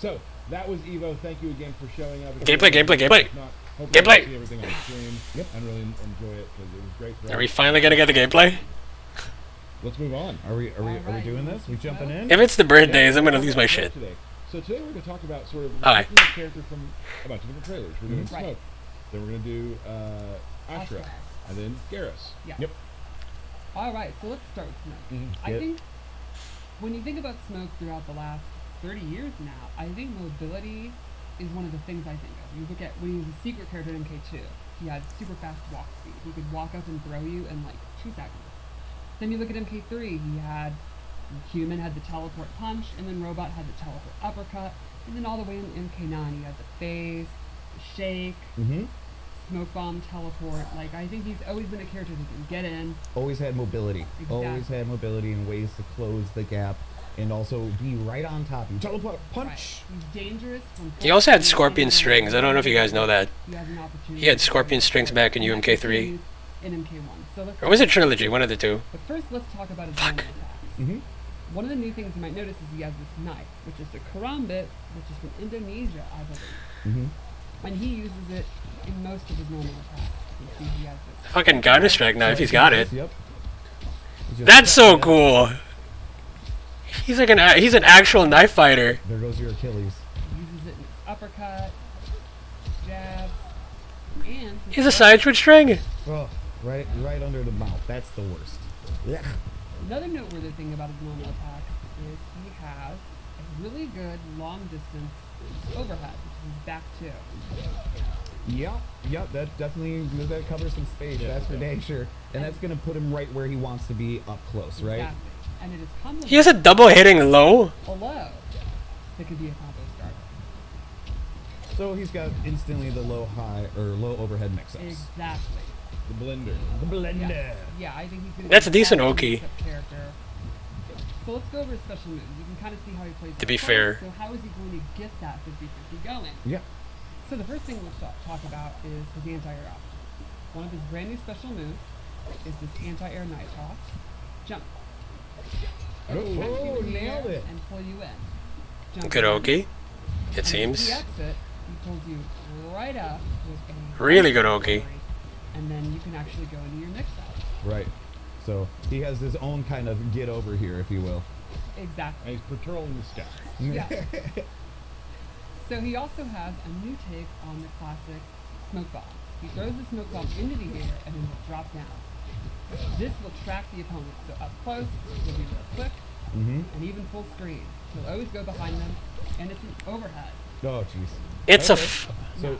So that was Evo. Thank you again for showing up. Gameplay. Gameplay. See everything on stream. Yep. And really enjoy it because it was great. For Are we finally gonna get the gameplay? Let's move on. Are we doing this? We jumping in? If it's the birthdays, I'm gonna lose my shit. So today we're going to talk about sort of Alright. a character from a bunch of different trailers. We're doing Smoke. Then we're going to do Ashrah. And then Geras. Yeah. Yep. Alright, so let's start with Smoke. I think when you think about Smoke throughout the last 30 years now, I think mobility is one of the things I think of. You look at when he was a secret character in MK2, he had super fast walk speed. He could walk up and throw you in like 2 seconds. Then you look at MK3, he had Human had the teleport punch, and then Robot had the teleport uppercut, and then all the way in MK9 he had the phase, the shake, smoke bomb, teleport. Like, I think he's always been a character who can get in. Always had mobility. Exactly. Always had mobility and ways to close the gap and also be right on top of you. Teleport punch! Right. He's dangerous. He also had scorpion strings. I don't know if you guys know that. He has an opportunity. He had scorpion strings back in UMK3. In MK1. So let's Or was it Trilogy? One of the two. But first, let's talk about his Fuck. normal attacks. One of the new things you might notice is he has this knife, which is the karambit, which is from Indonesia, I believe. And he uses it in most of his normal attacks. You see he has this. Fucking Counter-Strike knife. He's got it. Yep. That's so cool. He's like he's an actual knife fighter. There goes your Achilles. He uses it in his uppercut, jabs, and He's a side switch string. Oh, right under the mouth. That's the worst. Yeah. Another noteworthy thing about his normal attacks is he has a really good long distance overhead, which is back two. Yep, that definitely that covers some space. That's for dang sure. And that's gonna put him right where he wants to be up close, right? Exactly. And it is combo. He has a double hitting low. A low that could be a combo starter. So he's got instantly the low overhead mix-ups. Exactly. The blender. The blender. Yeah, I think he's gonna That's be a decent solid Oki. mix-up character. So let's go over his special moves. You can kind of see how he plays. To be up close. fair. So how is he going to get that 50-50 going? Yeah. So the first thing we'll talk about is his anti-air option. One of his brand new special moves is this anti-air knife toss. Jump. It'll catch you in the nailed air it. and pull you in. Jump Good in. Oki. It And if seems. he exit, he pulls you right up with a Really good Oki. and then you can actually go into your mix-up. Right. So he has his own kind of get over here, if you will. Exactly. And he's patrolling the sky. Yeah. So he also has a new take on the classic smoke bomb. He throws the smoke bomb into the air and then will drop down. This will track the opponent, so up close, he'll be real quick, and even full screen. He'll always go behind them, and it's an overhead. Oh, jeez. It's a. So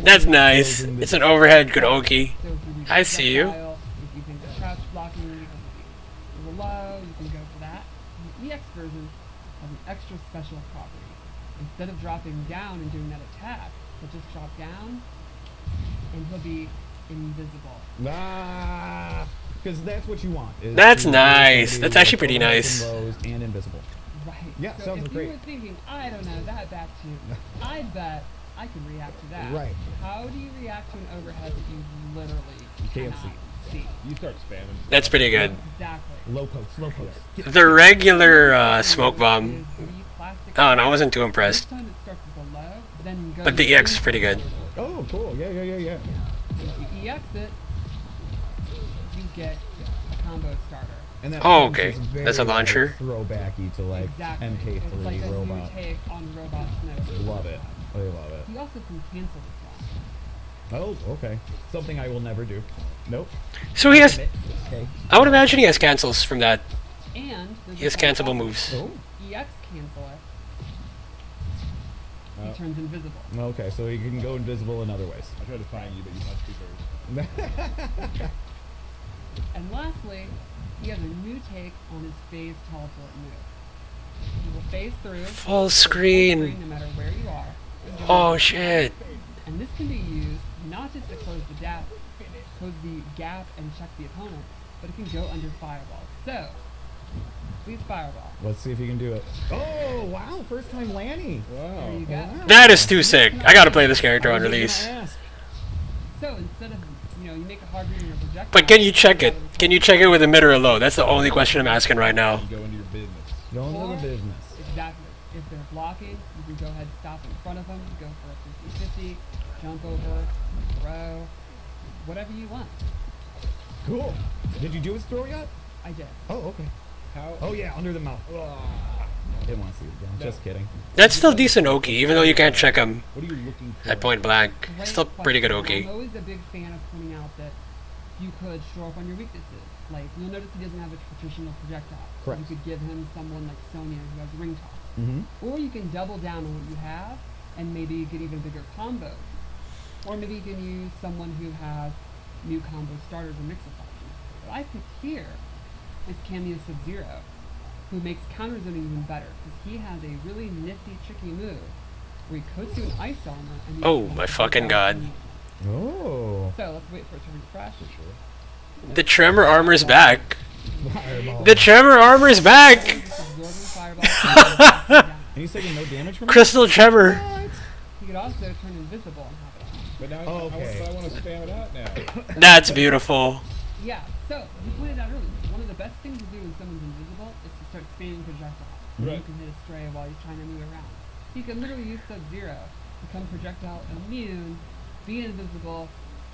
That's nice. It's an overhead good Oki. So if you reach I see you. projectile, if you think the crouch blocking because of the low, you can go for that. The EX version has an extra special property. Instead of dropping down and doing that attack, he'll just drop down, and he'll be invisible. Because that's what you want. That's nice. That's actually pretty nice. Lows and invisible. Right. Yeah, so sounds if great. you were thinking, I don't know, that back to, I bet I can react to that. Right. How do you react to an overhead that you literally Can't cannot see? You start spamming. That's pretty good. Exactly. Low post. The regular smoke bomb. Is the classic Oh, no, I wasn't too This impressed. time it starts with a low, then goes But the EX is pretty good. Oh, cool. Yeah. So if you EX it, you get a combo starter. And that Oh, punch okay. is very, That's a launcher. Throwbacky to like Exactly. MK3 It's like a robot. new take on robot snow. Love it. I love it. He also can cancel this one. Oh, okay. Something I will never do. Nope. So he has. Okay. I would imagine he has cancels from that. And there's He has a side cancelable option. moves. Oh. EX cancel it. Oh. He turns invisible. Okay, so you can go invisible in other ways. I tried to find you, but you must be first. And lastly, he has a new take on his phase teleport move. He will phase through. Full screen. No matter where you are. Oh, shit. And this can be used not just to close the gap and check the opponent, but it can go under fireball. So, please fireball. Let's see if you can do it. Oh, wow. First time Lanny. There you go. That is too sick. I gotta play this character on release. So instead of, you make a hard read on your projectile. But can you check it? Can you check it with a mid or a low? That's the only question I'm asking right now. Go into your business. Go into Or- the business. Exactly. If they're blocking striking. You can go ahead, stop in front of him, go for a 50-50, jump over, throw, whatever you want. Cool. Did you do his throw yet? I did. Oh, okay. How? Oh yeah, under the mouth. Didn't want to see it again. Just kidding. That's still decent Oki, even though you can't check him What are you looking for? at point blank. Great Still pretty good question. Oki. I'm always a big fan of pointing out that you could shore up on your weaknesses. Like, you'll notice he doesn't have a traditional projectile. So Correct. you could give him someone like Sonya who has ring toss. Mm-hmm. Or you can double down on what you have and maybe get even bigger combos. Or maybe you can use someone who has new combo starters or mix-up options. What I picked here is Cameo Sub-Zero, who makes counter zoning even better because he has a really nifty, tricky move where he coats you in ice armor and you Oh, can my flip fucking out god. immediately. Oh. So let's wait for it to refresh. For sure. The Tremor armor's back. Fireball. The Tremor armor's back! Just absorbing fireball. And he's taking no damage from it? Crystal Tremor. He could also turn invisible and have it on. But now Oh, okay. I want to spam it out now. That's beautiful. Yeah, so you pointed out earlier, one of the best things to do when someone's invisible is to start spamming projectiles. So Right. you can hit a stray while he's trying to move around. He can literally use Sub-Zero, become projectile immune, be invisible,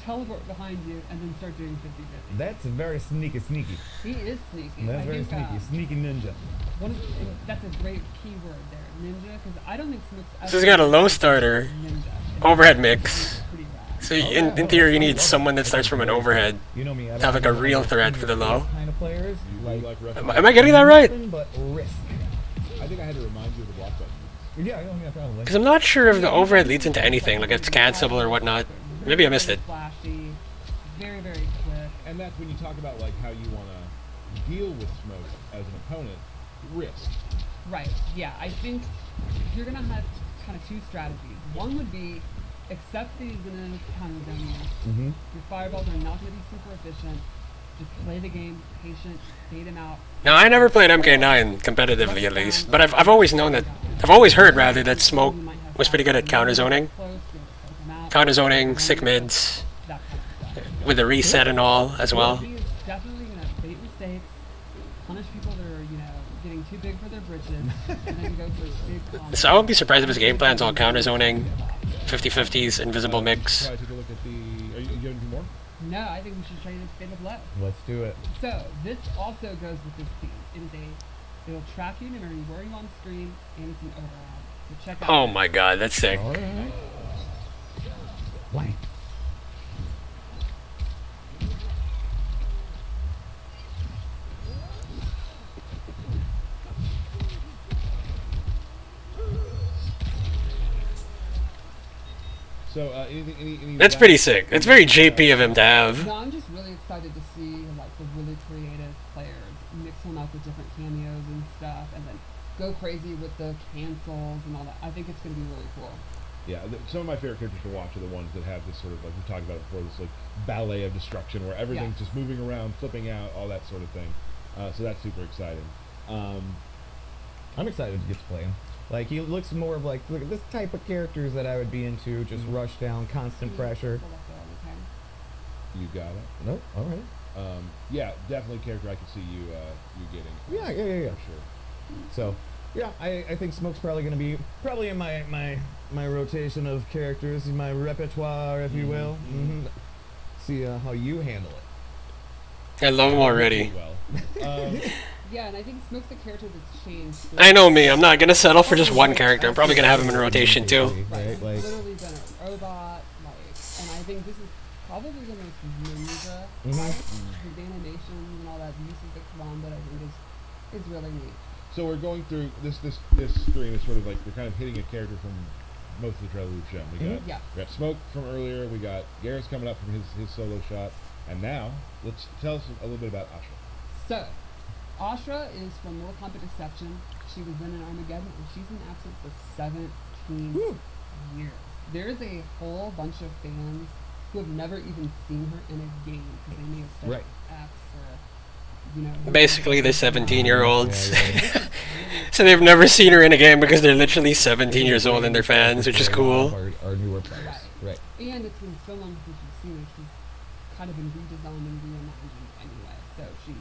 teleport behind you, and then start doing 50-50. That's very sneaky. He is sneaky. That's I very think, sneaky. Sneaky ninja. and that's a great keyword there, ninja, because I don't think Smoke's So he's got a low starter, ninja. overhead mix. Pretty rad. So in theory, you need someone that starts from an overhead. You know me. I Have like a real threat for the low. Kind of players. You Like, like ref- Am I getting that right? nothing but risk. I think I had to remind you of the block button. Yeah, probably. Because I'm not sure if the overhead leads into anything, like if it's cancelable or whatnot. Maybe I missed it. Flashy, very, very quick. And that's when you talk about like how you want to deal with Smoke as an opponent. Risk. Right, yeah, I think you're going to have kind of two strategies. One would be accept that he's going to counter zone you. Mm-hmm. Your fireballs are not going to be super efficient. Just play the game, patient, bait him out. Now I never played MK9 competitively at least, but I've always known that I've always heard rather that Smoke was pretty good at counter zoning. Counter zoning, sick mids, That kind of stuff. with the reset and all as well. He is definitely going to bait mistakes, punish people that are, getting too big for their britches, and then go for big combos. So I wouldn't be surprised if his game plan's all counter zoning, 50-50s, invisible mix. Try to take a look at the. Are you going to do more? No, I think we should try to stay the blow. Let's do it. So, this also goes with this theme. It'll track you no matter where you're on screen, and it's an override. So check out. Oh my god, that's sick. All right. Blank. So any That's pretty sick. That's very JP of him to have. No, I'm just really excited to see like the really creative players mix them up with different cameos and stuff, and then go crazy with the cancels and all that. I think it's going to be really cool. Yeah, some of my favorite characters to watch are the ones that have this sort of, like we talked about it before, this like ballet of destruction where everything's just moving around, flipping out, all that sort of thing. So that's super exciting. I'm excited to get to play him. Like, he looks more of like, look at this type of characters that I would be into, just rush down, constant pressure. So that's all we can. You got it. Nope, all right. Yeah, definitely a character I could see you getting. Yeah. For sure. So, yeah, I think Smoke's probably going to be in my rotation of characters, my repertoire, if you will. Mm-hmm. See how you handle it. I love him already. Well, Yeah, and I think Smoke's a character that's changed. I know me, I'm not gonna settle for just one character. I'm probably gonna have him in rotation too. Right, Right, like, literally been a robot, and I think this is probably the most ninja Mhm. his animations and all that use of the command that I think is really neat. so we're going through this stream is sort of like we're kind of hitting a character from most of the trailer we've shown. Yes. We got Smoke from earlier. We got Geras coming up from his solo shot, and now let's tell us a little bit about Ashrah. So, Ashrah is from Mortal Kombat Deception. She was in Armageddon, and she's been absent for 17 years. There is a whole bunch of fans who have never even seen her in a game because they may have studied Right. X or, Basically, they're 17-year-olds. Yeah. So they've never seen her in a game because they're literally 17 years old and they're fans, which is cool. Our newer players. Right. And it's been so long since you've seen her, she's kind of been redesigned and reimagined anyway. So she's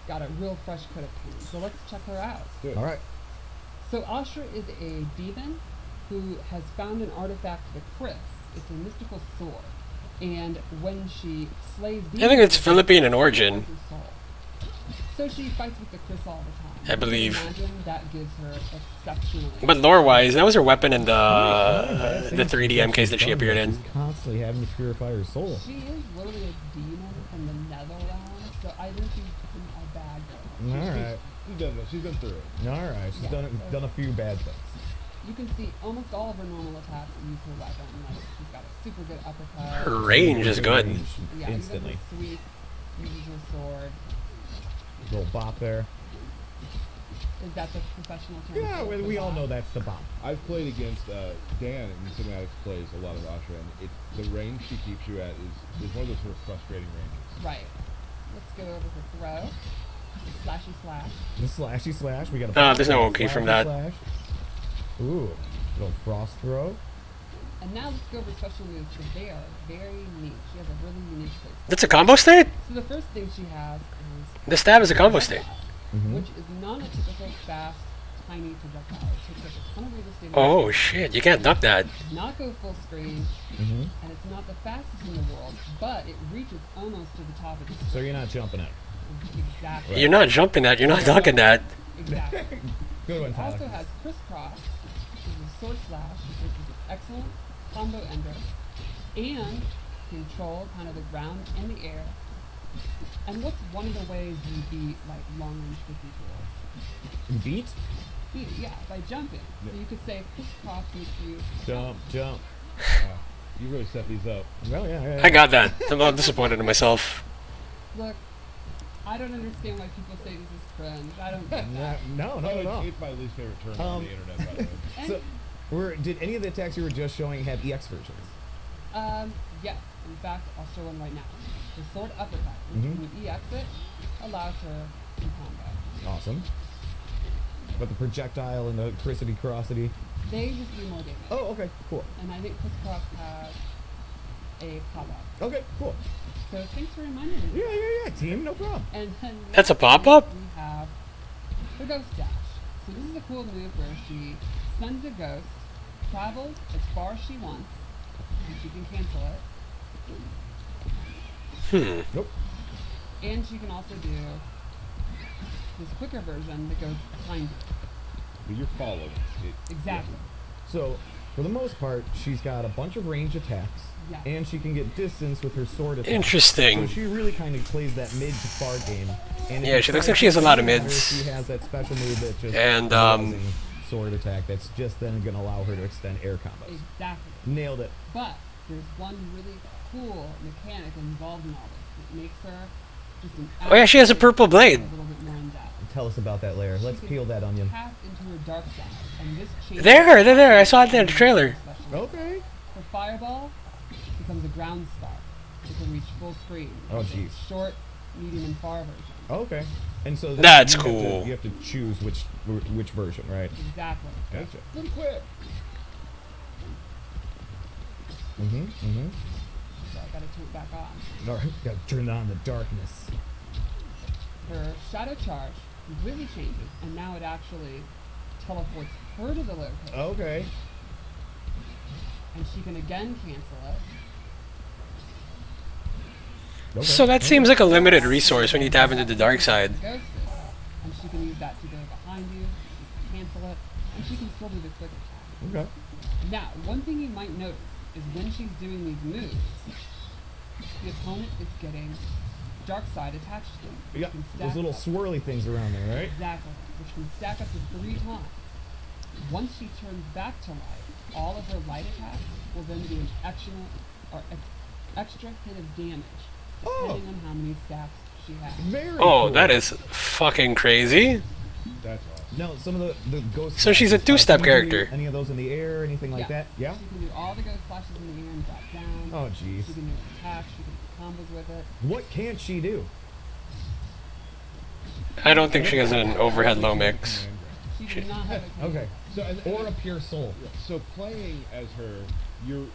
got a real fresh coat of paint. So let's check her out. Do it. All right. So Ashrah is a demon who has found an artifact, the Chris. It's a mystical sword. And when she slays demons... I think it's Philippine in origin. So she fights with the Chris all the time. I believe. Imagine that gives her exceptionally... But lore-wise, that was her weapon in the 3D MKs that she appeared in. She's constantly having to purify her soul. She is literally a demon from the Netherlands, so I think she's a bad girl. Alright. She's been through it. Alright, she's Yeah, done a few bad things. You can see almost all of her normal attacks use her weapon. Like, she's got a super good uppercut. Her range is good. Yeah, Instantly. Even her sweep, uses her sword. Little bop there. Is that the professional term? Yeah, for we all bop? know that's the bop. I've played against Dan, and Cinematics plays a lot of Ashrah, and the range she keeps you at is one of those sort of frustrating ranges. Right. Let's go over to throw. Slashy slash. The slashy slash. We got a. There's no OK from that. Slash. Ooh, little frost throw. And now let's go over special moves because they are very neat. She has a really unique place. That's a combo state? So the first thing she has is The stab is a combo state. which is not a typical fast, tiny projectile. It takes up a ton of real estate. Oh shit, you can't duck that. Does not go full screen, and it's not the fastest in the world, but it reaches almost to the top of the screen. So you're not jumping it. Exactly. You're not jumping that, you're not ducking that. Exactly. Good one, It also Tyler. has crisscross, which is a sword slash, which is an excellent combo ender, and control kind of the ground and the air. And what's one of the ways you beat like long range 50 tools? Beat? Beat it, yeah, by jumping. So you could say crisscross makes you Jump, jump. Wow. You really set these up. Well, yeah. I got that. I'm all disappointed in myself. Look. I don't understand why people say this is cringe. I don't get No, that. no, not at all. It's my least favorite term on the internet, by the way. And, So, did any of the attacks you were just showing have EX versions? yes. In fact, I'll show one right now. The sword uppercut, which when you EX it, allows her to combo. Awesome. But the projectile and the crissity-crossity. They just do more damage. Oh, okay, cool. And I think crisscross has a pop-up. Okay, cool. So thanks for reminding me. Yeah, team, no problem. And then That's a next pop-up? We have the ghost dash. So this is a cool move where she sends a ghost, travels as far as she wants, and she can cancel it. Nope. And she can also do this quicker version that goes behind you. But you're followed. Exactly. So, for the most part, she's got a bunch of range attacks, Yes. and she can get distance with her sword attacks. Interesting. So she really kind of plays that mid to far game. And if Yeah, you she looks try like she has a lot of to mids. She has that special move that just And, amazing sword attack that's just then going to allow her to extend air combos. Exactly. Nailed it. But there's one really cool mechanic involved in all this that makes her just an Oh yeah, she has a purple blade. a little bit more in depth. Tell us about that layer. Let's She peel that onion. Tap into her dark side, and this changes They're there. I saw it in the trailer. Okay. Her fireball becomes a ground star. It can reach full screen. Oh, It's a jeez. Short, medium, and far version. Okay. And so then That's you have to- cool. you have to choose which version, right? Exactly. Gotcha. Pretty quick. Mm-hmm. So I gotta turn it back on. All right. Got to turn on the darkness. Her shadow charge completely changes, and now it actually teleports her to the location, Okay. and she can again cancel it. Okay. So that seems like a limited resource when you tap into the dark side. Ghosted, and she can use that to go behind you. She can cancel it, and she can still do the quick attack. Okay. Now, one thing you might notice is when she's doing these moves, the opponent is getting dark side attached to them. which Yeah. can Those stack little up. swirly things around there, right? Exactly, which can stack up to 3 times. Once she turns back to light, all of her light attacks will then do an extra hit of damage, Oh. depending on how many stacks she has. Very Oh, cool. that is fucking crazy. That's awesome. No, some of the ghost. So she's a flashes, two-step can you do character. Any of those in the air, anything like Yes. that? Yeah. She can do all the ghost flashes in the air and drop down. Oh, jeez. She can do attacks, she can do combos with it. What can't she do? I don't think she has an overhead low mix. She does not have a Okay. So, Or a pure soul. so playing as her, your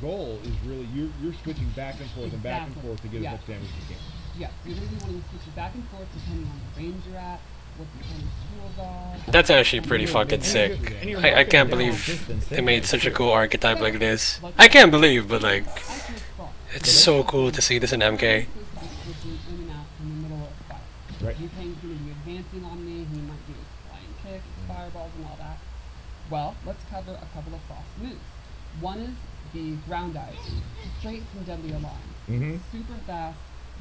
goal is really you're switching back and forth and back and Exactly. forth to get Yes. as much damage as you can. Yes, you're going to be wanting to switch it back and forth depending on the range you're at. what the opponent's tools are. That's actually pretty fucking sick. And you're I can't locking down believe distance they there. made such a cool archetype like this. I can't believe, but like, it's so cool to see this in MK. Switching in and out in the middle of a fight. Right. Yukang's going to be advancing on me. He might do his flying kick, his fireballs, and all that. Well, let's cover a couple of frost moves. One is the ground dive, straight from Deadly Alarm. Mm-hmm. Super fast,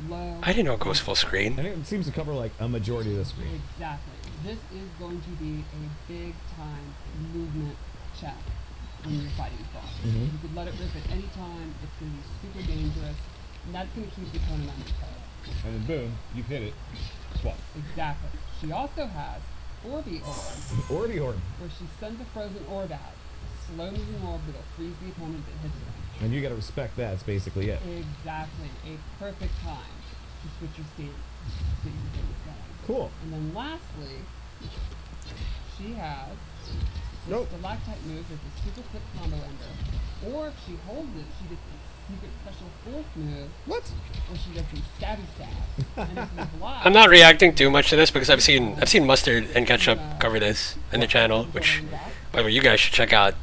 low. I didn't know it goes full screen. And it seems to cover like a majority of the screen. Exactly. This is going to be a big time movement check when you're fighting frost. Mhm. You could let it rip at any time. It's going to be super dangerous, and that's going to keep the opponent on your toes. And then boom, you've hit it. Swap. Exactly. She also has Orby Orb, Orby Orb. where she sends a frozen orb out. A slow moving orb that'll freeze the opponent that hits them. And you gotta respect that, that's basically it. Exactly. A perfect time to switch your stance to get your things going. Cool. And then lastly, she has this Nope. stalactite move with a super quick combo ender. Or if she holds it, she gets a secret special fourth move What? where she gets these stabby stabs. And if you block, I'm not reacting too much to this because I've seen Mustard and Ketchup cover this in the channel, which, by the way, you guys should check out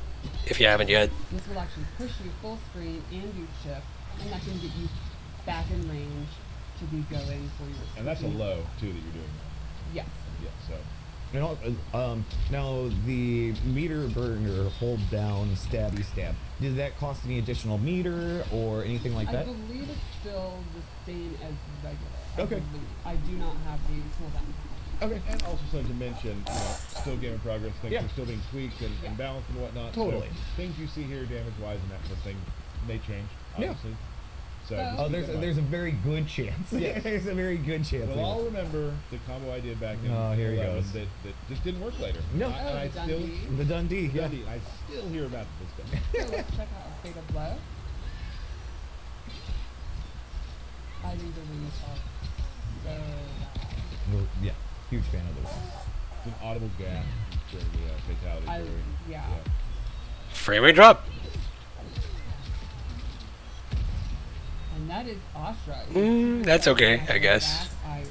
if you haven't yet. this will actually push you full screen and do chip, and that can get you back in range to be going for your And that's a switching. low too that you're doing. Yes. Yeah. So. Now the meter burner hold down stabby stab. Did that cost any additional meter or anything like I that? believe it's still the same as regular. Okay. I do not have the cooldown. Okay. And also something to mention, still game in progress. Things Yeah. are still being tweaked and Yeah. balanced and whatnot. Totally. So things you see here, damage-wise and that sort of thing, may change. Yeah. Obviously. So. So- just Oh, keep there's that in there's a mind. very good chance. Yes. There's a very good chance. We'll all remember the combo I did back in Oh, here he 11 goes. that just didn't work later. No. And I the still. Dundee. The Dundee. Yeah. Dundee, I still hear about this stuff. So let's check out a Fatal Blow. I think the wings are so bad. Well, yeah. Huge fan of those. It's an audible gasp during the fatality. I- during, yeah. Frame rate drop. And that is Ashrah. That's okay, I guess. I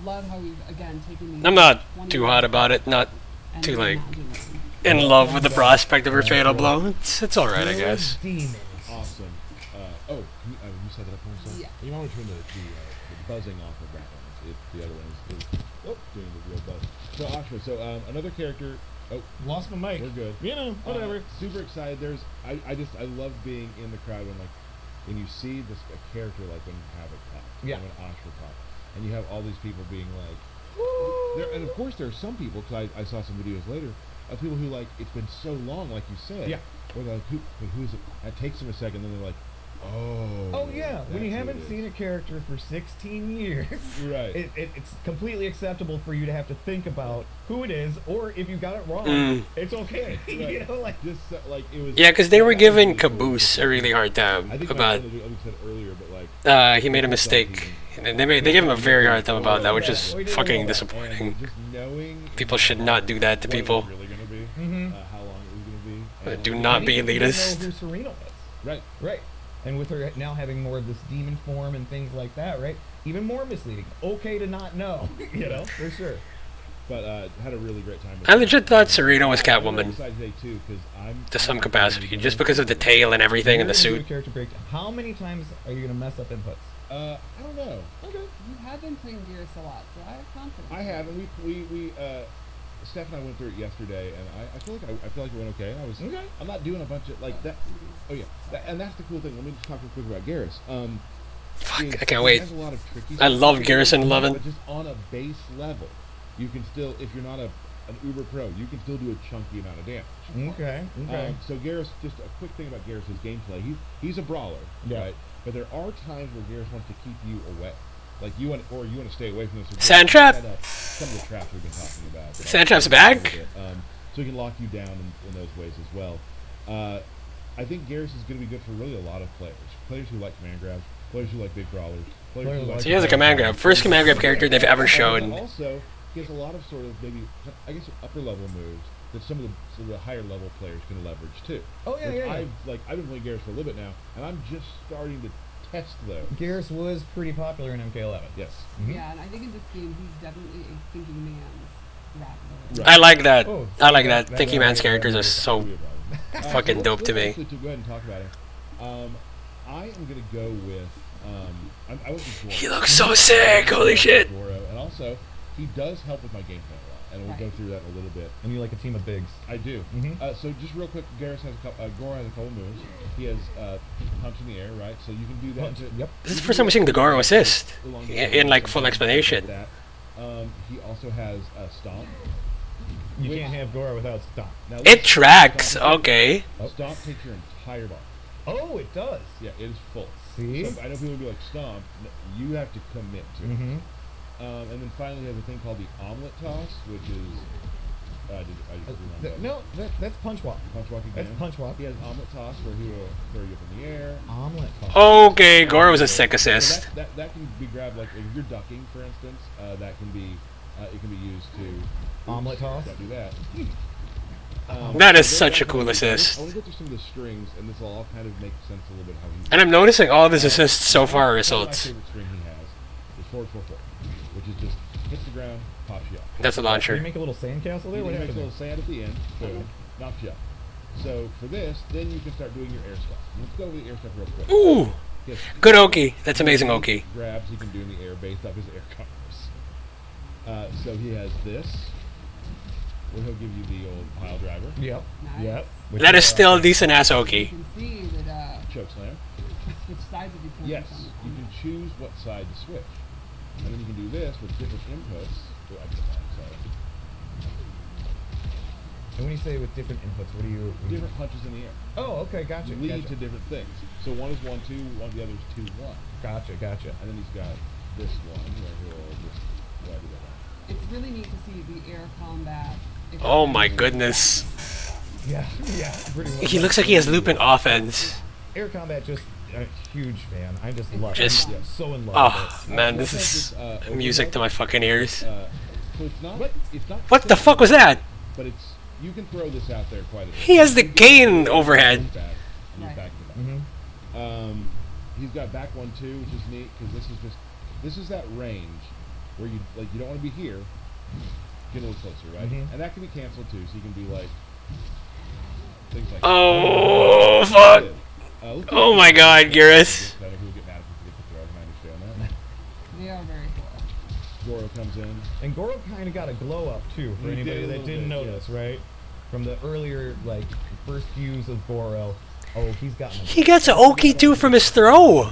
love how we've, again, taken these I'm not 20 too hot about it. Not and too, like, reimagined them. in love with the prospect of her fatal blow. It's all right, I guess. Demons. Awesome. You set that up for us? Yeah. You want to turn the buzzing off of that one. The other one is doing the real buzz. So Ashrah, another character. Oh, Lost my mic. we're good. You know, whatever. Super excited. I love being in the crowd when you see a character like when Havoc pops, Yeah. when Ashrah pops, and you have all these people being like, and of course there are some people, because I saw some videos later of people who like it's been so long, like you said, Yeah. or they're like who's it? It takes them a second, then they're like, Oh yeah, when you haven't seen a character for 16 years, right. it's completely acceptable for you to have to think about who it is, or if you got it wrong, Mm. it's okay. Right. You know, like Just like it was. Yeah, because they were that was giving really cool. Caboose a really hard time I think about. like I said earlier, but like He made a mistake. And they gave him a very hard time about that, which is fucking disappointing. and just knowing People should not do that to what it people. was really gonna be, Mhm. how long it was gonna be. and- Do not be you didn't elitist. know who Serena was. Right. Right. And with her now having more of this demon form and things like that, right? Even more misleading. Okay to not know, you know, for sure. But had a really great time. With I that. legit thought Serena was I'm really Catwoman excited today too, 'cause I'm to some capacity, just because of the tail and everything and the You're gonna do suit. a character breakdown. How many times are you gonna mess up inputs? I don't know. Okay. You have been playing Geras a lot, so I have confidence. I have, and we Steph and I went through it yesterday, and I feel like I feel like it went okay. Okay. I'm not doing a bunch of like that. Oh yeah, and that's the cool thing. Let me just talk real quick about Geras. Fuck, I can't wait. Has a lot of tricky I stuff. love Geras in 11. But just on a base level, you can still, if you're not an uber pro, you can still do a chunky amount of damage. Okay. Okay. So Geras, just a quick thing about Geras' gameplay. He's a brawler, Yeah. right? But there are times where Geras wants to keep you away. Like you want to stay away from this. So Sand Geras trap? set up some of the traps we've been talking about. Sand trap's back? So he can lock you down in those ways as well. I think Geras is going to be good for really a lot of players. Players who like command grabs, players who like big brawlers, players who like... So he has a command grab. First command grab character they've ever But shown. also, he has a lot of sort of maybe, I guess, upper level moves that some of the higher level players can leverage too. Oh, yeah, Which yeah, yeah. I've been playing Geras for a little bit now, and I'm just starting to test those. Geras was pretty popular in MK11. Yes. Mhm. Yeah, and I think in this game he's definitely a thinking man. rapidly. I like that. Oh, I like that. that- Thinky that- Man's that- characters are that- so So fucking let's- dope to let's me. actually go ahead and talk about him. I am gonna go with. I went with Goro. He looks so sick. Holy shit. Goro, and also he does help with my gameplay a lot, and we'll go Right. through that in a little bit. And you like a team of bigs. I do. Mhm. So just real quick, Goro has a couple moves. He has punch in the air, right? So you can do that. Punch. Yep. This is the first time we're seeing the Goro assist along the in like line, full like explanation. that. He also has a stomp. You Which- can't have Goro without Stomp. Now, It tracks. Stomp, Okay. Stomp takes your entire bar. Oh, it does. Yeah, it is full. See? So I know people will be like, Stomp, you have to commit to it. Mm-hmm. And then finally, you have a thing called the omelet toss, which is. I just remember. No, that's punch walk. Punch walk again. That's punch walk. He has omelet toss where he will throw you up in the air. Omelet toss. Okay, Goro's a sick So assist. that can be grabbed, like if you're ducking, for instance, that can be it can be used to Omelet toss? Don't do that. That is then such a after cool that, assist. I want to go through some of the strings, and this will all kind of make sense a little bit how he's. And I'm noticing all of his assists so far are My results. favorite string he has is forward 4-4, which is just hits the ground, pops you up. That's a Did you launcher. make a little sandcastle there? He What makes a happened little there? sand at the end, boom, knocks you up. So for this, then you can start doing your air stuff. Let's go over the air stuff real quick. Ooh, Yes. good Oki. That's amazing Oki. Grabs he can do in the air based off his air combos. So he has this, where he'll give you the old pile driver, Yep. Nice. Yep. That is still decent ass You Oki. can see that choke slam. switch sides of each Yes, you can choose what side to switch. And then you can do this with different inputs. Oh, I did that, sorry. And when you say with different inputs, what do you? Different punches in the air. Oh, okay, gotcha. Lead Gotcha. to different things. So one is 1-2, the other is 2-1. Gotcha. Gotcha. And then he's got this one where he'll just do that. It's really neat to see the air combat. Oh my goodness. Yeah. Yeah. Pretty much. He looks like he has Lupin offense. Air combat. Just a huge fan. I just love. Just- it. I'm so in love Oh with man, Let's this have is this, music to my fucking ears. So it's not. It's not. What the fuck was that? But it's. You can throw this out there quite a bit. He has the cane overhead. Back, and he's Right. back to back. Mm-hmm. He's got back 1-2, which is neat because this is that range where you don't want to be here, get a little closer, right? Mhm. And that can be canceled too, so you can be like things like. Oh fuck. Let's do Oh it. my god, Geras. I know people get mad if we forget to throw, and I understand They are very cool. that. Goro comes in. And Goro kind of got a glow up too for He did anybody a that little didn't bit, notice, yes. right? From the earlier first views of Goro. Oh, he's got. He gets an Oki too from his throw.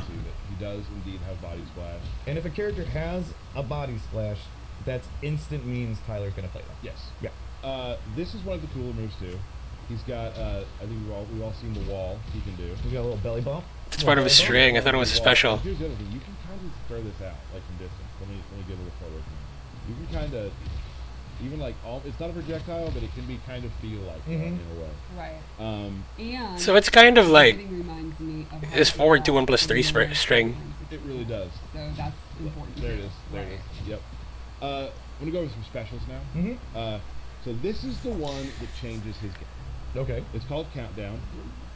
He does indeed have body splash. And if a character has a body splash, that's instant means Tyler's gonna play them. Yes. Yeah. This is one of the cooler moves too. He's got. I think we've all seen the wall he can do. He's got a little belly bump. It's part of his string. I thought it was special. Here's the other thing. You can kind of throw this out, like from distance. Let me get a little forward. You can kind of, even like, it's not a projectile, but it can be kind of feel like that in a way. Right. And So it's kind of like everything reminds me of how his forward to Kombat 1+3 string. It really does. So that's important. There it is. There Right. it is. Yep. I'm gonna go over some specials now. Mm-hmm. So this is the one that changes his game. Okay. It's called Countdown,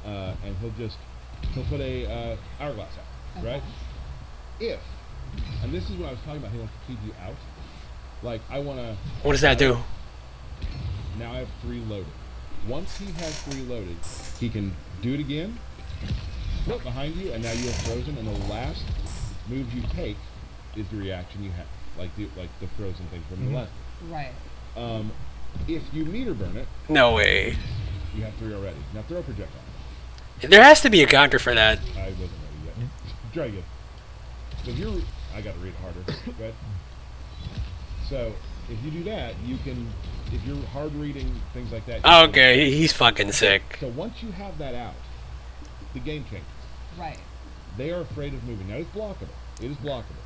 and he'll put a hourglass out, Okay. right? If, and this is what I was talking about, he wants to keep you out. Like I want to. What does that do? Now I have 3 loaded. Once he has 3 loaded, he can do it again. Look behind you, and now you are frozen. And the last move you take is the reaction you have, like the frozen thing from the left. Right. If you meter burn it, No way. you have 3 already. Now throw a projectile. There has to be a counter for that. I wasn't ready yet. Try again. So if you're, I gotta read it harder. Go ahead. So if you do that, you can. If you're hard reading things like that. you can- Okay, he's fucking sick. So once you have that out, the game changes. Right. They are afraid of moving. Now it's blockable. It is blockable.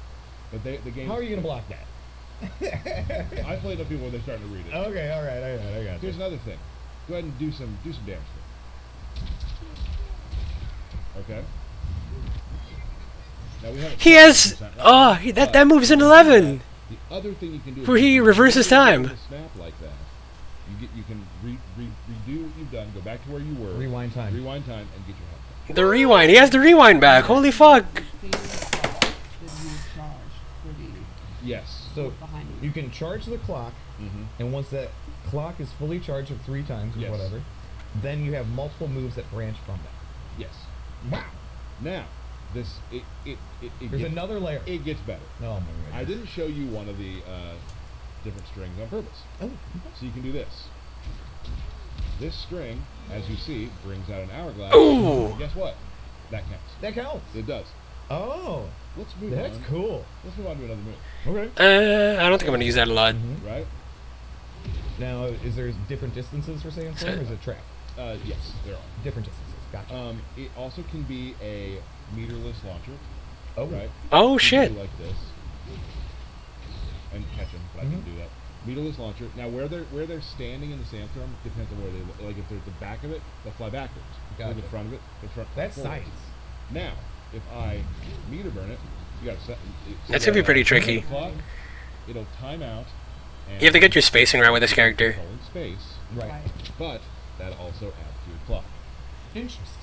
But the game. How are you gonna block that? I play enough people when they're starting to read it. Okay. All right. I got Here's you. another thing. Go ahead and do some damage to it. Okay. Now we have. He has. Oh, that moves in 11. The other thing you can do is Where he if you reverses really time. want to snap like that. You can redo what you've done. Go back to where you were. Rewind time. Rewind time and get your health back. The rewind. He has the rewind back. Holy fuck. Same spot that you charge for the Yes. So behind you can charge the clock and once that clock is fully charged at 3 times or Yes. whatever, then you have multiple moves that branch from that. Yes. Wow. Now, this it There's gets, another layer. it gets better. Oh my goodness. I didn't show you one of the different strings on purpose. Oh. So you can do this. This string, as you see, brings out an hourglass. Ooh. And guess what? That counts. That counts. It does. Oh. Let's move That's on. cool. Let's move on to another move. Okay. I don't think I'm gonna use that a lot. Right? Now, is there different distances for Sandstorm, or is it trap? Yes, there are. Different distances. Gotcha. It also can be a meterless launcher. Oh. Right? Oh You can shit. do like this. And catch them, but I can do that. Meterless launcher. Now, where they're standing in the sandstorm depends on where they like. If they're at the back of it, they'll fly backwards. If they're in the Gotcha. front of it, the front. That's forwards. science. Now, if I meter burn it, you gotta set. That's gonna be pretty tricky. Clock, it'll time out. And You have to get your spacing right with this character. controlling space, Right. but that also adds to your clock. Interesting.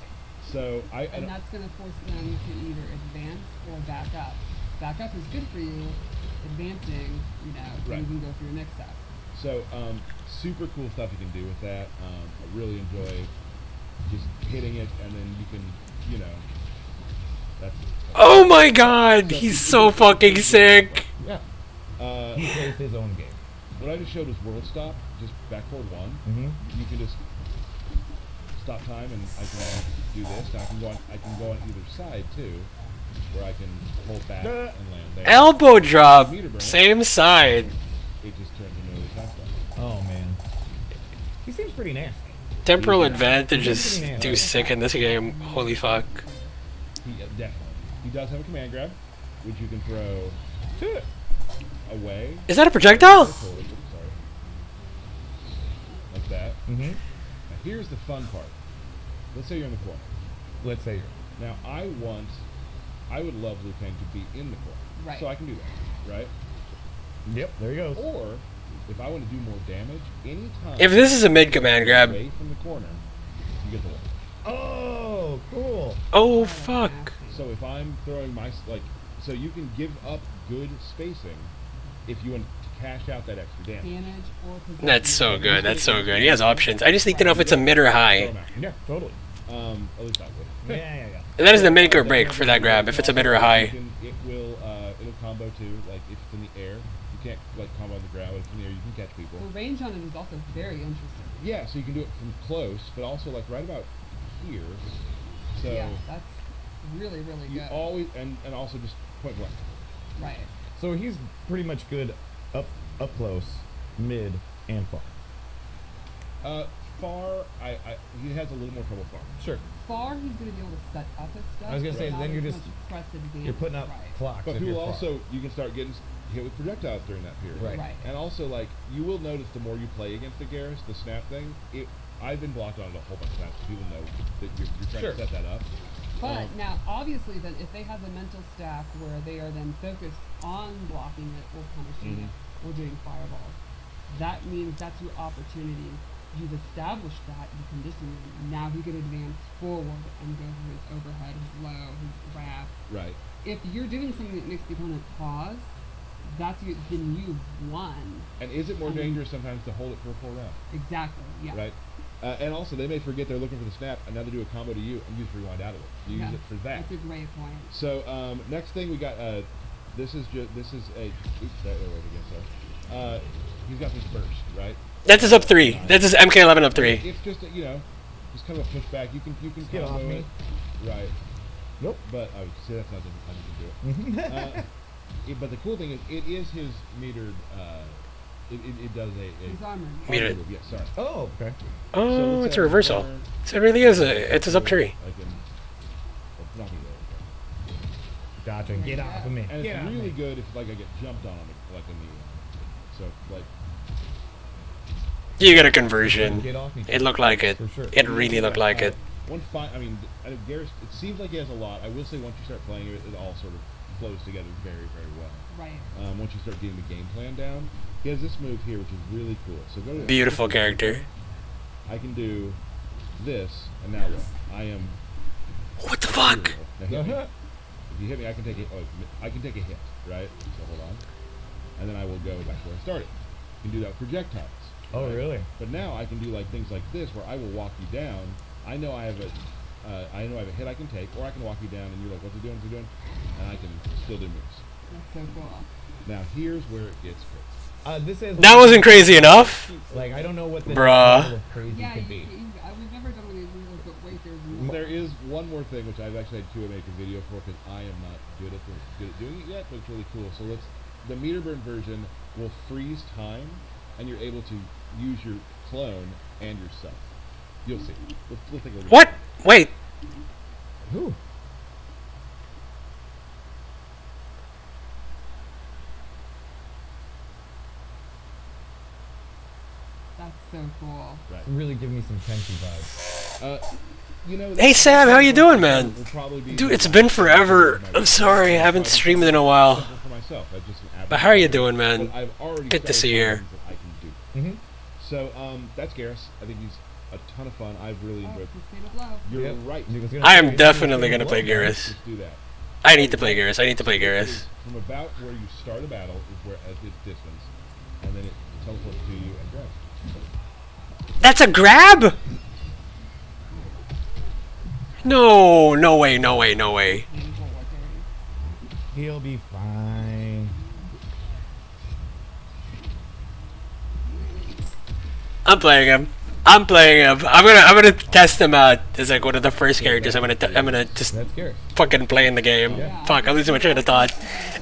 So And that's going to force them to either advance or back up. Back up is good for you. Advancing, then Right. you can go through your next step. So, super cool stuff you can do with that. I really enjoy just hitting it, and then you can, that's. Oh my god, he's so fucking sick. Yeah. He plays his own game. What I just showed was world stop, just backboard 1. Mm-hmm. You can just stop time, and I can do this. Now I can go on either side too, where I can hold back and land there. Elbow drop, same side. It just turns into a time stop. Oh man. He seems pretty nasty. Temporal advantages do sick in this game. Holy fuck. Definitely. He does have a command grab, which you can throw away. Is that a projectile? Sorry. Like that. Mm-hmm. Now here's the fun part. Let's say you're in the corner. Let's say Now I would love Liu Kang to be in the corner. Right. So I can do that, right? Yep, there he goes. Or if I want to do more damage, anytime If this is a mid command grab. away from the corner, you get the win. Oh, cool. Oh fuck. So if I'm throwing so you can give up good spacing if you want to cash out that extra damage. Damage or possession. That's so good. That's so good. He has options. I just need to know if it's a mid or Throw high. 'em out. Yeah, totally. At least I would. Yeah. And that is the make or break for that grab. If it's a mid or a high. It'll combo too. Like if it's in the air, you can't combo on the ground. But if it's in the air, you can catch people. The range on it is also very interesting. Yeah, so you can do it from close, but also like right about here. So Yeah, that's really, really you good. always and also just point blank. Right. So he's pretty much good up close, mid, and far. Far, he has a little more trouble far. Sure. Far, he's going to be able to set up his stuff. I was gonna say, not then you're as just- much press advance. You're putting up Right. clocks. But if he will you're far. also, you can start getting hit with projectiles during that period. Right. Right. And also, like, you will notice the more you play against the Geras, the snap thing, I've been blocked on it a whole bunch of times, so people know that you're trying Sure. to set that up. But now, obviously, then if they have a mental stack where they are then focused on blocking it or punishing it or doing fireballs, that means that's your opportunity. You've established that, you condition him. Now he can advance forward and go through his overhead, his low, his grab. Right. If you're doing something that makes the opponent pause, then you've won. And is it more And then- dangerous sometimes to hold it for a full round? Exactly. Yeah. Right. And also, they may forget they're looking for the snap, and now they do a combo to you, and you just rewind out of it. You Yes, use it for that. That's a great point. So next thing we got. This is a. Oops, there was again. Sorry. He's got this burst, right? That's his up 3. That's his MK11 up 3. It's just just kind of a pushback. You can Get off combo me. it, right? Nope. But I would say that's not the time you can do it. But the cool thing is, it is his metered. It does His armor. Metered. move. Yeah, sorry. Oh, okay. Oh, let's it's say a reversal. corner, So it really is it's his up 3. I can. Well, not really. Gotcha. Get off of me. And Get it's off really me. good if I get jumped on like in the. So like. You get a conversion. Get off me. It looked like it. For sure. It really looked like it. I mean, Geras. It seems like he has a lot. I will say once you start playing it, it all sort of flows together very, very well. Right. Once you start getting the game plan down, he has this move here, which is really cool. So go to Beautiful character. I can do this, and now what? I am. What the fuck? Now hit me. If you hit me, I can take a hit, right? So hold on, and then I will go back to where I started. can do that with projectiles. Oh, really? But now I can do like things like this, where I will walk you down. I know I have a hit I can take, or I can walk you down, and you're like, "What's it doing? What's it doing?" And I can still do moves. That's so cool. Now here's where it gets crazy. This is That wasn't crazy enough. like I don't know what the Bruh. level of crazy Yeah, could be. we've never done one of these videos, but wait, there's more. There is one more thing which I've actually had to make a video for because I am not good at doing it yet, but it's really cool. So the meter burn version will freeze time, and you're able to use your clone and yourself. You'll see. We'll take a look. What? Wait. Ooh. That's so cool. Right. Really give me some Tenchi vibes. You know, Hey Sam, how you doing, man? will probably be Dude, it's been forever. I'm sorry, I haven't streamed in a while. for myself. That's just an average But how are you player. doing, man? But I've already Good to started see you here. things that I can do. Mm-hmm. So that's Geras. I think he's a ton of fun. I've really Oh, enjoyed. Crusade of Love. You're Yep. right. I am definitely gonna play Geras. Let's do that. I need to play Geras. I need to play Geras. From about where you start a battle is where at its distance, and then it teleports to you and grabs. That's a grab? No, no way, no way, no way. He'll be fine. I'm playing him. I'm playing him. I'm gonna test him out as like one of the first characters. I'm gonna just That's Geras. fucking play in the game. Yeah. Fuck, I'm losing my train of thought.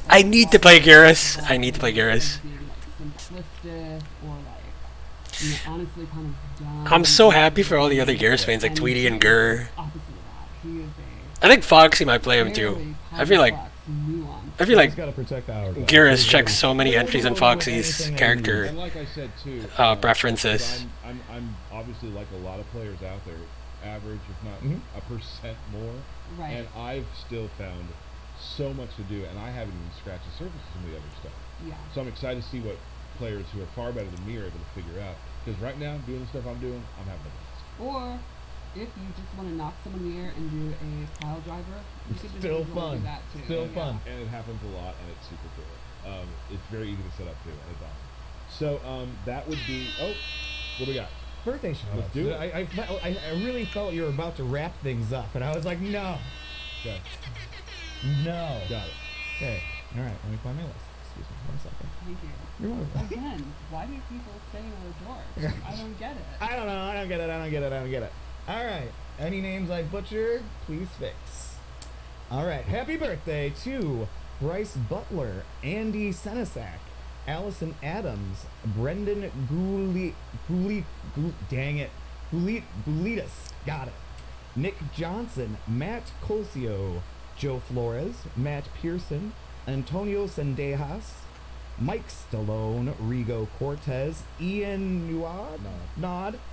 I need to play Geras. I need to play Geras. Being like simplistic or like, you know, honestly kind of dumb. I'm so happy for all the other Geras fans like Tweety and Gur. Opposite of that. He is I think Foxy might play a him too. very I feel like complex, nuanced. I feel like He's gotta protect the hourglass. Geras checks so many entries in Foxy's character And like I said too, preferences. I'm obviously like a lot of players out there, average if not Mhm. a percent more, Right. and I've still found so much to do, and I haven't even scratched the surface of some of the other stuff. Yeah. So I'm excited to see what players who are far better than me are able to figure out. Because right now, doing the stuff I'm doing, I'm having a blast. Or if you just want to knock someone in the air and do a pile driver, you can just Still easily fun. do that too. Still Yeah. fun. And it happens a lot, and it's super cool. It's very easy to set up too, and it's awesome. So that would be. Oh, what do we got? Birthday shout Let's do it. I really felt you were about to wrap things up, and I was like, no, Okay, no. got it. Okay. All right. Let me find my list. Excuse me. 1 second. Thank you. You're welcome. Again, why do people say we're dorks? I don't get it. I don't know. I don't get it. I don't get it. I don't get it. All right. Any names I butchered, please fix. All right. Happy birthday to Bryce Butler, Andy Senesac, Allison Adams, Brendan Goulitas. Got it. Nick Johnson, Matt Colsio, Joe Flores, Matt Pearson, Antonio Sendejas, Mike Stallone, Rigo Cortez, Ian Nod,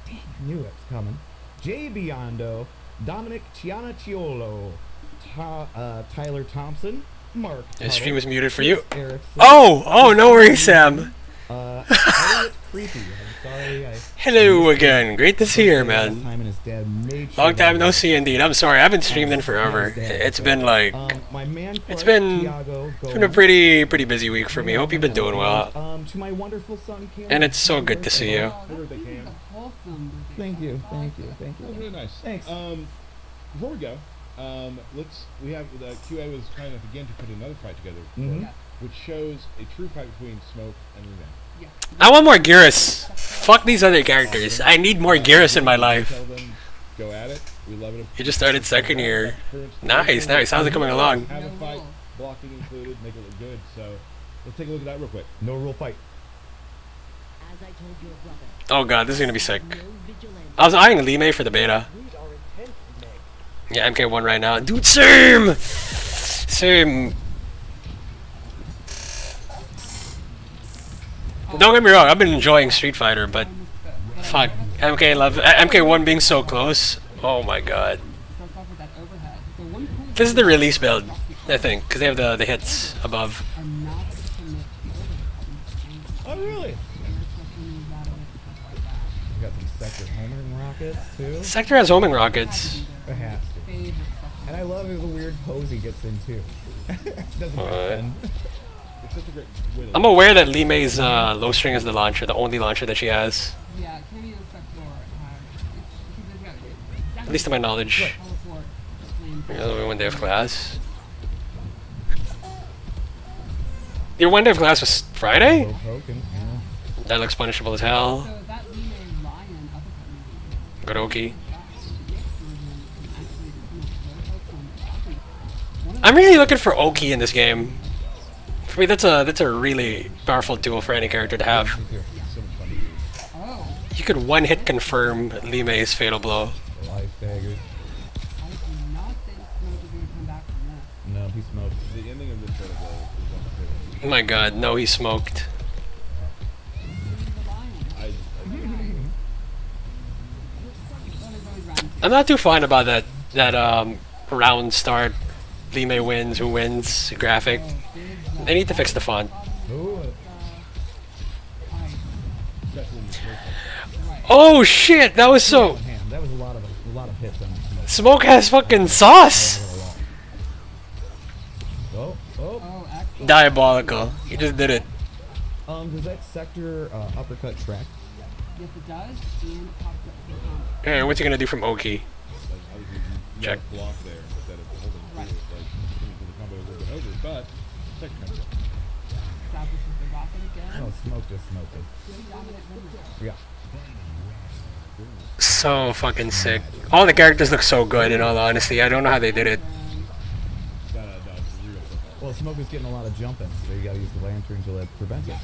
dang, I knew it was coming, Jay Biondo, Dominic Cianacciolo, Tyler Thompson, Mark His stream Tuttle, is muted for you. Chris Erickson, Oh, no worries, Sam. Elliot Creepy. I'm sorry. Hello again. Great to see you, man. Time and his dad made sure Long time that- no see, indeed. I'm sorry, I haven't streamed in forever. It's been like My man it's crush, been Tiago it's been a Gomez. pretty busy week for me. Hope you've been doing well. To my wonderful son, Cameron. And it's so good to see you. Oh, Where that's they this is can. a wholesome birthday. Thank you, That's thank you, awesome. thank That was you. really nice. Thanks. Before we go, we have the QA was kind enough again to put another fight together, for Mhm. us, which shows a true fight between Smoke and Lunan. Yeah. I want more Geras. Fuck these other characters. I need more Geras in my life. Tell them, go at it. We love it. You just started second year. Nice, nice. How's it coming along? Have a No fight, rules. blocking included, make it look good. So let's take a look at that real quick. No rule fight. As I told your brother, Oh god, this is gonna be sick. no vigilante. I was eyeing Lee May for the beta. Yeah, MK1 right now. Dude, same! Same. Don't get me wrong, I've been enjoying Street Fighter, but fuck, MK1 being so close. Oh my god. Starts off with that overhead. So one cool This is the release build, I think, because they have the hits above. are not to commit to the overhead. Oh, really? We got some sector homing rockets, too. Sector has homing rockets. It has to. And I love the weird pose he gets in, too. Doesn't What? pretend. it's such a great way to I'm aware that Lee May's low string is the launcher, the only launcher that she has. Yeah, Cameo Sector has. At least to my knowledge. Teleport, flame. You're the only one day of class. Your one day of class was Friday? Low poke and, yeah. That looks punishable as hell. So that Lime Lion uppercut Goroki. movie. I'm really looking for Oki in this game. For me, that's a really powerful tool for any character to have. so much fun to do. Oh, You could one-hit confirm Lee May's fatal blow. Life daggers. I do not think Smoke is going to come back from this. No, he smoked. The ending of this photo is one of my favorites. Oh my god, no, he smoked. The lion. I Well, there's always round two. I'm not too fond about that round start. Lee May wins, who wins graphic. They need to fix the font. Ooh, especially in the first one. Oh shit, that was so. hand. That was a lot of hits on smoke. Smoke has fucking sauce. Oh, oh. Oh, excellent. Diabolical. He just did it. Does that sector uppercut track? Yes, it does, and it pops up the combo. Alright, what's he gonna do from Oki? Like, obviously, you Check. got a block there instead of holding Right. through it, like coming to the combo a little bit over, but second comes up. Establishes the rocket again. Oh, smoke just smoked it. Good dominant winner. Yeah. So fucking sick. All the characters look so good in all honesty. I don't know how they did it. That was real football. Well, smoke is getting a lot of jumping, so you gotta use the lantern to prevent it.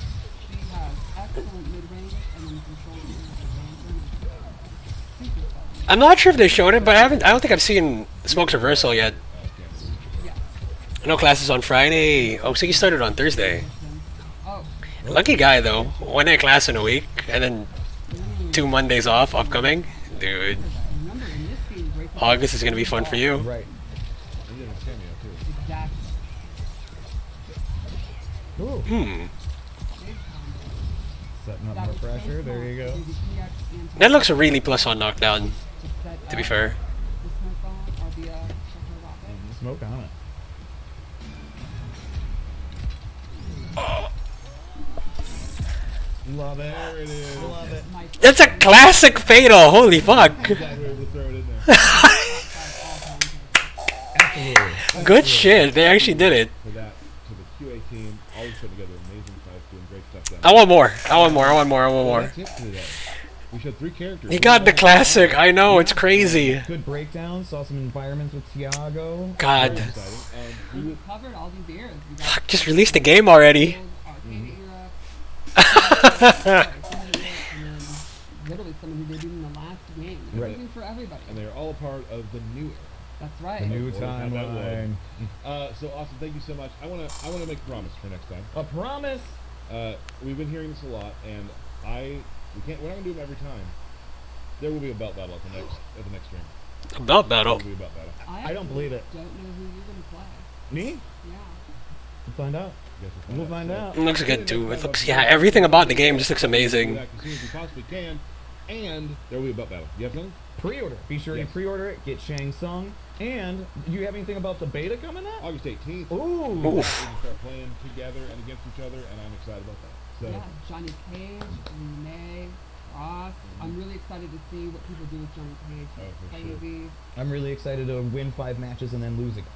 She has excellent mid-range and then control the lantern. Super fun. I'm not sure if they showed it, but I don't think I've seen Smoke's reversal yet. Yes. I know class is on Friday. Oh, so you started on Thursday. Oh, Lucky guy though. 1 day class in a week, and then 2 Mondays off upcoming. Dude, remember in this game, great for August is gonna be fun for you. Right. And you have a cameo too. exactly. Ooh. Hmm. Setting up more pressure. There you go. That looks really plus on knockdown, to be fair. The smoke bomb or the sector rocket. Smoke on it. Love it. There it is. Love it. My That's a classic fatal. Holy fuck. Glad we were able to throw it in there. Absolutely. Good shit. They actually did it. For that, to the QA team, always put together amazing fights, doing great stuff down I want more. I want more. I want more. I want Well, more. that's it for today. We showed 3 characters. He got the classic. I know. It's crazy. Good breakdown. Saw some environments with Tiago. God. Very exciting. We we would- covered all these eras. We got Fuck, just release the game already. old arcade era. And then literally someone who debuted in the last game. It's Right. moving for everybody. and they're all a part of the new era. That's right. The new Lord, how'd that timeline. So awesome! Thank you so much. I wanna make a promise for next time. A promise. We've been hearing this a lot, and we're not gonna do them every time. There will be a belt battle at the next stream. A belt There battle. will be a belt battle. I don't believe it. Don't know who you're gonna play. Me? Yeah. We'll find out. Guess We'll find So- out. It looks good too. It looks, yeah, everything about the game just looks do amazing. that as soon as we possibly can, and there will be a belt battle. You have something? Pre-order. Be sure you Yes. pre-order it. Get Shang Tsung. And do you have anything about the beta coming up? August 18th. Ooh. We can start playing together and against each other, and I'm excited about that. So Yeah, Johnny Cage, Renee, Ross. I'm really excited to see what people do with Johnny Cage. Oh, for Crazy. I'm really excited to win 5 matches and then lose again.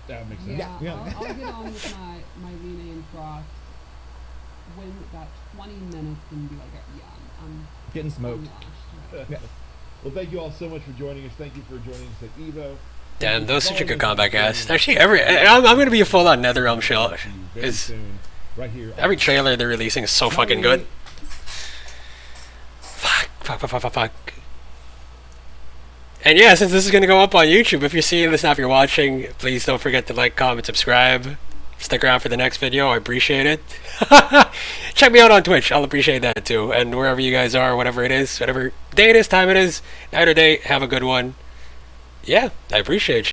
that makes sense. Yeah, Yeah. I'll get on with my Renee and Frost. Win about 20 minutes and be like, yeah, I'm Getting smoked. washed. Yeah. Well, thank you all so much for joining us. Thank you for joining us at Evo. Damn, that was such a good combat cast. Actually, I'm gonna be a full-on NetherRealm shell. See you very Is soon, right here. every trailer they're releasing is so fucking good. Fuck. And yeah, since this is gonna go up on YouTube, if you're seeing this now, if you're watching, please don't forget to like, comment, subscribe. Stick around for the next video. I appreciate it. Check me out on Twitch. I'll appreciate that too. And wherever you guys are, whatever it is, whatever day it is, time it is, night or day, have a good one. Yeah, I appreciate you.